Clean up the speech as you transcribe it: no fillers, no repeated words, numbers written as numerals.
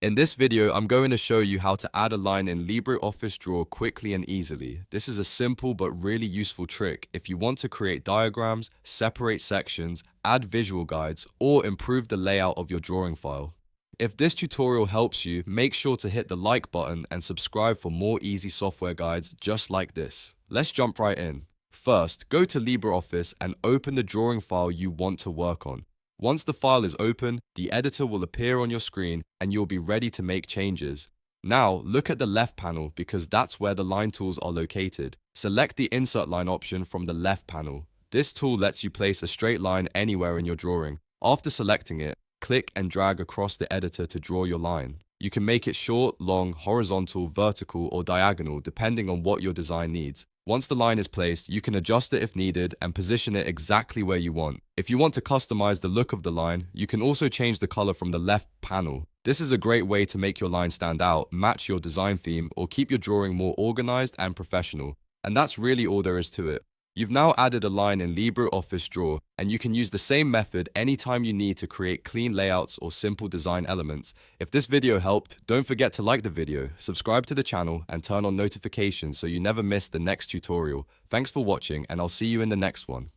In this video, I'm going to show you how to add a line in LibreOffice Draw quickly and easily. This is a simple but really useful trick if you want to create diagrams, separate sections, add visual guides, or improve the layout of your drawing file. If this tutorial helps you, make sure to hit the like button and subscribe for more easy software guides just like this. Let's jump right in. First, go to LibreOffice and open the drawing file you want to work on. Once the file is open, the editor will appear on your screen and you'll be ready to make changes. Now, look at the left panel because that's where the line tools are located. Select the Insert Line option from the left panel. This tool lets you place a straight line anywhere in your drawing. After selecting it, click and drag across the editor to draw your line. You can make it short, long, horizontal, vertical, or diagonal depending on what your design needs. Once the line is placed, you can adjust it if needed and position it exactly where you want. If you want to customize the look of the line, you can also change the color from the left panel. This is a great way to make your line stand out, match your design theme, or keep your drawing more organized and professional. And that's really all there is to it. You've now added a line in LibreOffice Draw, and you can use the same method anytime you need to create clean layouts or simple design elements. If this video helped, don't forget to like the video, subscribe to the channel, and turn on notifications so you never miss the next tutorial. Thanks for watching, and I'll see you in the next one.